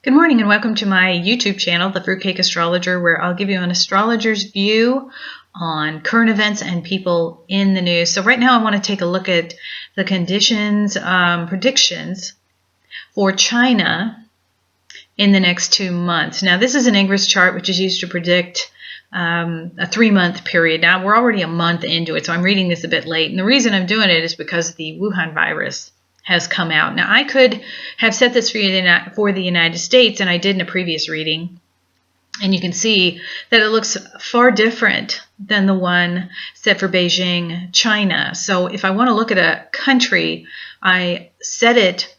Good morning and welcome to my YouTube channel, The Fruitcake Astrologer, where I'll give you an astrologer's view on current events and people in the news. So right now I want to take a look at the conditions, predictions for China in the next 2 months. Now this is an Ingres chart which is used to predict a 3-month period. Now we're already a month into it, so I'm reading this a bit late. And the reason I'm doing it is because the Wuhan virus has come out. Now, I could have set this for the United States, and I did in a previous reading, and you can see that it looks far different than the one set for Beijing, China. So if I want to look at a country, I set it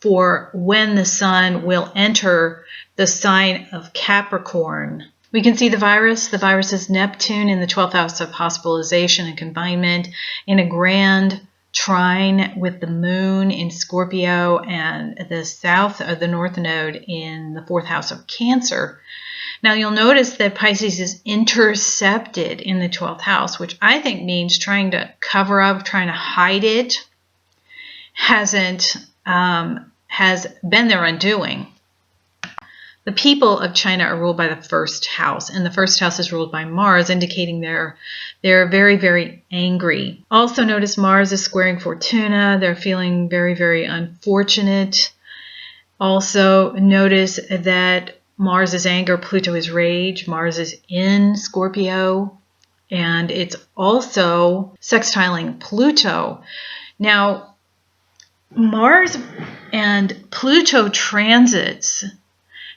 for when the sun will enter the sign of Capricorn. We can see the virus. The virus is Neptune in the 12th house of hospitalization and confinement in a grand trine with the moon in Scorpio and the south or the north node in the 4th house of Cancer. Now you'll notice that Pisces is intercepted in the 12th house, which I think means trying to cover up, trying to hide it, has been their undoing. The people of China are ruled by the 1st house, and the 1st house is ruled by Mars, indicating they're very, very angry. Also notice Mars is squaring Fortuna. They're feeling very, very unfortunate. Also notice that Mars is anger, Pluto is rage. Mars is in Scorpio, and it's also sextiling Pluto. Now, Mars and Pluto transits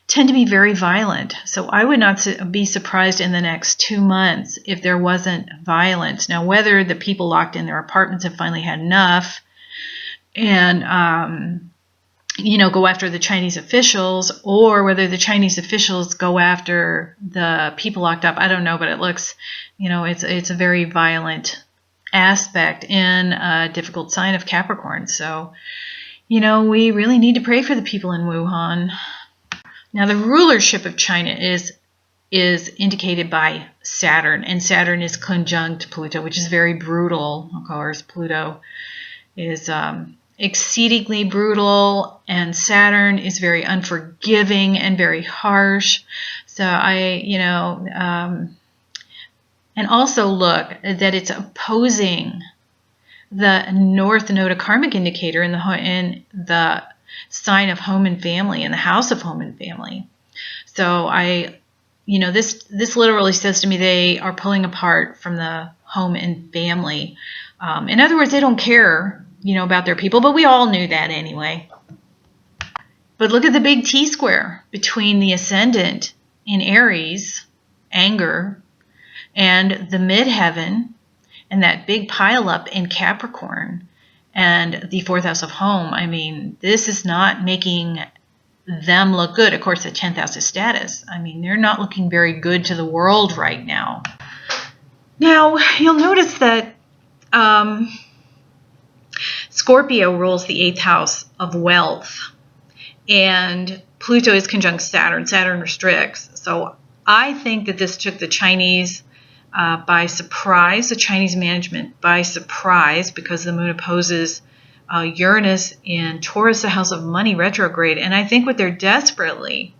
tend to be very violent. So I would not be surprised in the next 2 months if there wasn't violence. Now, whether the people locked in their apartments have finally had enough and, go after the Chinese officials, or whether the Chinese officials go after the people locked up, I don't know, but it looks, it's a very violent aspect in a difficult sign of Capricorn. So, we really need to pray for the people in Wuhan. Now, the rulership of China is indicated by Saturn, and Saturn is conjunct Pluto, which is very brutal. Of course, Pluto is exceedingly brutal, and Saturn is very unforgiving and very harsh. So and also look that it's opposing the North Node, a karmic indicator in the sign of home and family, in the house of home and family. So this literally says to me they are pulling apart from the home and family. In other words, they don't care, about their people, but we all knew that anyway. But look at the big T-square between the ascendant in Aries, anger, and the midheaven, and that big pileup in Capricorn, and the 4th house of home. I mean, this is not making them look good. Of course, the 10th house is status. I mean, they're not looking very good to the world right now. Now, you'll notice that Scorpio rules the 8th house of wealth, and Pluto is conjunct Saturn. Saturn restricts. So I think that this took the Chinese by surprise, the Chinese management by surprise, because the moon opposes Uranus in Taurus, the house of money, retrograde. And I think what they're desperately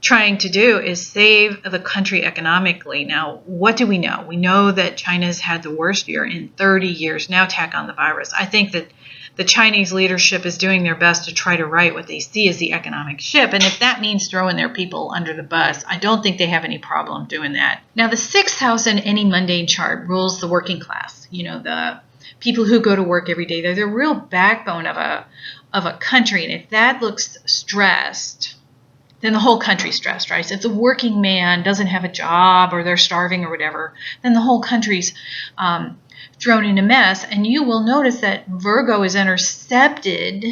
trying to do is save the country economically. Now, what do we know? We know that China's had the worst year in 30 years. Now tack on the virus. I think that the Chinese leadership is doing their best to try to right what they see as the economic ship. And if that means throwing their people under the bus, I don't think they have any problem doing that. Now, the 6th house in any mundane chart rules the working class. The people who go to work every day. They're the real backbone of a country. And if that looks stressed, then the whole country's stressed, right? So if the working man doesn't have a job, or they're starving or whatever, then the whole country's thrown in a mess. And you will notice that Virgo is intercepted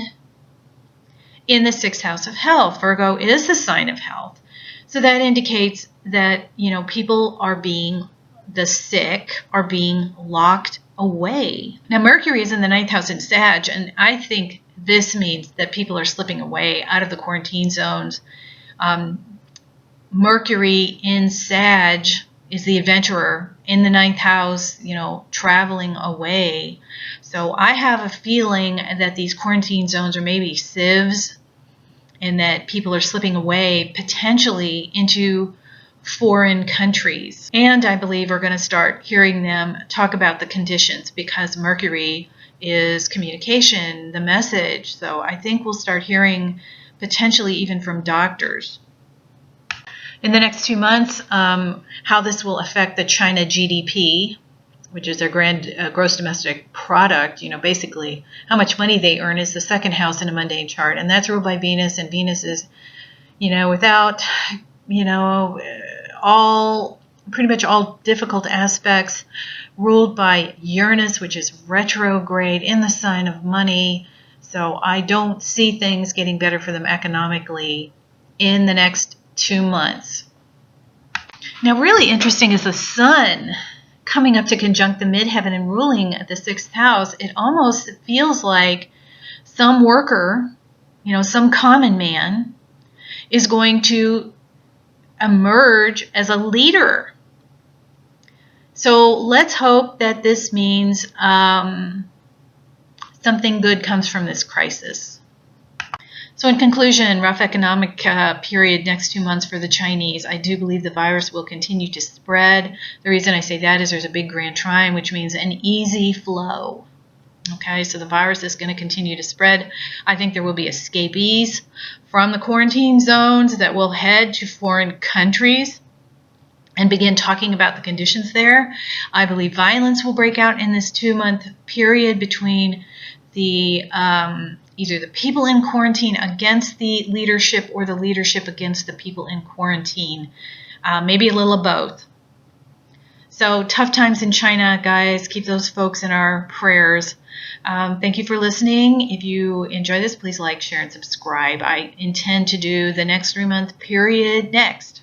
in the 6th house of health. Virgo is the sign of health. So that indicates that, people the sick are being locked away. Now, Mercury is in the 9th house in Sag, and I think this means that people are slipping away out of the quarantine zones. Mercury in Sag is the adventurer in the 9th house, traveling away. So I have a feeling that these quarantine zones are maybe sieves and that people are slipping away potentially into foreign countries. And I believe we're going to start hearing them talk about the conditions, because Mercury is communication, the message. So I think we'll start hearing potentially even from doctors in the next 2 months how this will affect the China GDP, which is their gross domestic product. Basically how much money they earn is the second house in a mundane chart, and that's ruled by Venus, and Venus is, without, pretty much all difficult aspects, ruled by Uranus, which is retrograde in the sign of money. So I don't see things getting better for them economically in the next 2 months. Now, really interesting is the Sun coming up to conjunct the midheaven and ruling the 6th house. It almost feels like some worker, some common man, is going to emerge as a leader. So let's hope that this means something good comes from this crisis. So in conclusion, rough economic period next 2 months for the Chinese. I do believe the virus will continue to spread. The reason I say that is there's a big grand trine, which means an easy flow. Okay, so the virus is going to continue to spread. I think there will be escapees from the quarantine zones that will head to foreign countries and begin talking about the conditions there. I believe violence will break out in this 2-month period between the either the people in quarantine against the leadership, or the leadership against the people in quarantine. Maybe a little of both. So tough times in China, guys. Keep those folks in our prayers. Thank you for listening. If you enjoy this, please like, share, and subscribe. I intend to do the next 3-month period next.